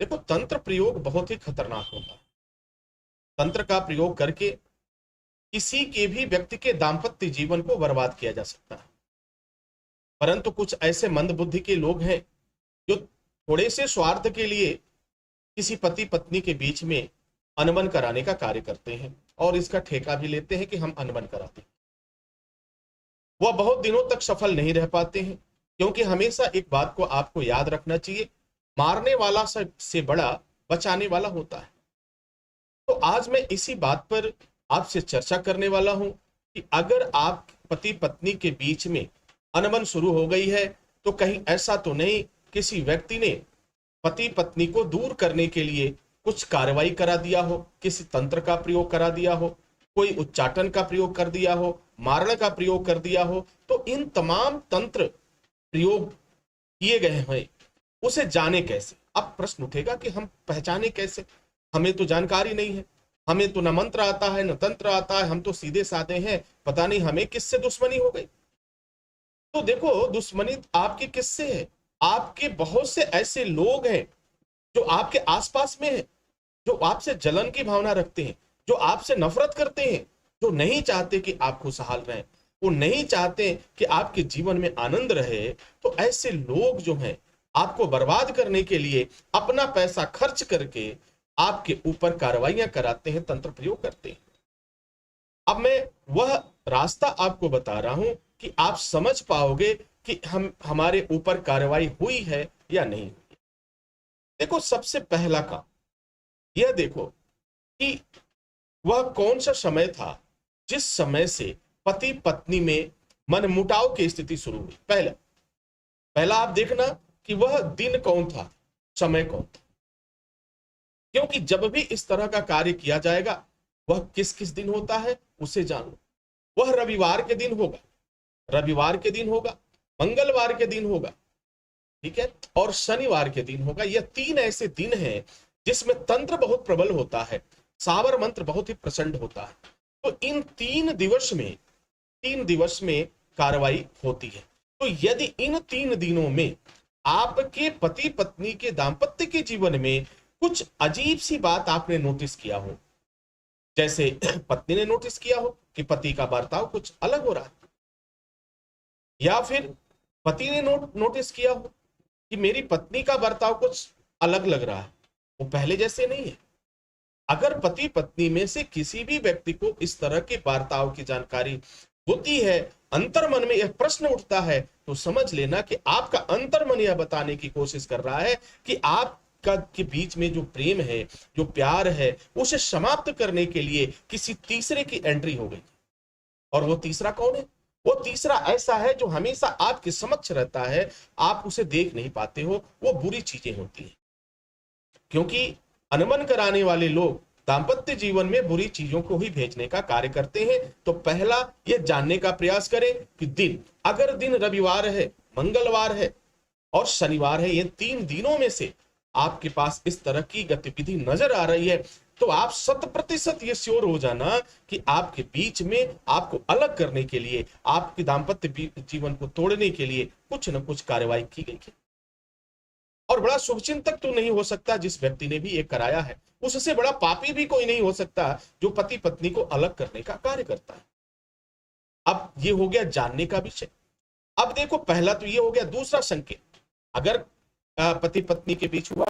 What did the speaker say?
देखो, तंत्र प्रयोग बहुत ही खतरनाक होता है। तंत्र का प्रयोग करके किसी के भी व्यक्ति के दाम्पत्य जीवन को बर्बाद किया जा सकता है। परंतु कुछ ऐसे मंदबुद्धि के लोग हैं जो थोड़े से स्वार्थ के लिए किसी पति पत्नी के बीच में अनबन कराने का कार्य करते हैं और इसका ठेका भी लेते हैं कि हम अनबन कराते हैं। वह बहुत दिनों तक सफल नहीं रह पाते हैं, क्योंकि हमेशा एक बात को आपको याद रखना चाहिए, मारने वाला से बड़ा बचाने वाला होता है। तो आज मैं इसी बात पर आपसे चर्चा करने वाला हूं कि अगर आप पति पत्नी के बीच में अनबन शुरू हो गई है तो कहीं ऐसा तो नहीं किसी व्यक्ति ने पति पत्नी को दूर करने के लिए कुछ कार्रवाई करा दिया हो, किसी तंत्र का प्रयोग करा दिया हो, कोई उच्चाटन का प्रयोग कर दिया हो, मारण का प्रयोग कर दिया हो। तो इन तमाम तंत्र प्रयोग किए गए हैं, उसे जाने कैसे? अब प्रश्न उठेगा कि हम पहचाने कैसे, हमें तो जानकारी नहीं है, हमें तो न मंत्र आता है न तंत्र आता है, हम तो सीधे साधे हैं, पता नहीं हमें किससे दुश्मनी हो गई। तो देखो, दुश्मनी आपकी किससे है? आपके बहुत से ऐसे लोग हैं जो आपके आसपास में हैं, जो आपसे जलन की भावना रखते हैं, जो आपसे नफरत करते हैं, जो नहीं चाहते कि आप खुशहाल रहें, वो नहीं चाहते कि आपके जीवन में आनंद रहे। तो ऐसे लोग जो हैं आपको बर्बाद करने के लिए अपना पैसा खर्च करके आपके ऊपर कार्रवाइयां कराते हैं, तंत्र प्रयोग करते हैं। अब मैं वह रास्ता आपको बता रहा हूं कि आप समझ पाओगे कि हम हमारे ऊपर कार्रवाई हुई है या नहीं हुई। देखो, सबसे पहला काम यह देखो कि वह कौन सा समय था जिस समय से पति पत्नी में मनमुटाव की स्थिति शुरू हुई। पहला पहला आप देखना कि वह दिन कौन था, समय कौन था। क्योंकि जब भी इस तरह का कार्य किया जाएगा, वह किस किस दिन होता है उसे जान लो। वह रविवार के दिन होगा, रविवार के दिन होगा, मंगलवार के दिन होगा, ठीक है, और शनिवार के दिन होगा। यह तीन ऐसे दिन हैं जिसमें तंत्र बहुत प्रबल होता है, सावर मंत्र बहुत ही प्रचंड होता है। तो इन 3 दिवस में कार्रवाई होती है। तो यदि इन 3 दिनों में आपके पति पत्नी के दाम्पत्य के जीवन में कुछ अजीब सी बात आपने नोटिस किया हो, जैसे पत्नी ने नोटिस किया हो कि पति का बर्ताव कुछ अलग हो रहा है, या फिर पति ने नोटिस किया हो कि मेरी पत्नी का बर्ताव कुछ अलग लग रहा है, वो पहले जैसे नहीं है। अगर पति पत्नी में से किसी भी व्यक्ति को इस तरह के बर्ताव की जानकारी होती है, अंतर्मन में यह प्रश्न उठता है, तो समझ लेना कि आपका अंतर्मन यह बताने की कोशिश कर रहा है कि आपका के बीच में जो प्रेम है, जो प्यार है, उसे समाप्त करने के लिए किसी तीसरे की एंट्री हो गई। और वो तीसरा कौन है? वो तीसरा ऐसा है जो हमेशा आपके समक्ष रहता है, आप उसे देख नहीं पाते हो। वो बुरी चीजें होती हैं, क्योंकि अनबन कराने वाले लोग दांपत्य जीवन में बुरी चीजों को ही भेजने का कार्य करते हैं। तो पहला ये जानने का प्रयास करें कि दिन, अगर दिन रविवार है, मंगलवार है और शनिवार है, ये 3 दिनों में से आपके पास इस तरह की गतिविधि नजर आ रही है, तो आप 100% ये श्योर हो जाना कि आपके बीच में आपको अलग करने के लिए, आपके दांपत्य जीवन को तोड़ने के लिए कुछ न कुछ कार्रवाई की गई है। और बड़ा शुभचिंतक तो नहीं हो सकता जिस व्यक्ति ने भी ये कराया है, उससे बड़ा पापी भी कोई नहीं हो सकता जो पति पत्नी को अलग करने का कार्य करता है। अब ये हो गया जानने का विषय। अब देखो, पहला तो ये हो गया। दूसरा संकेत, अगर पति पत्नी के बीच हुआ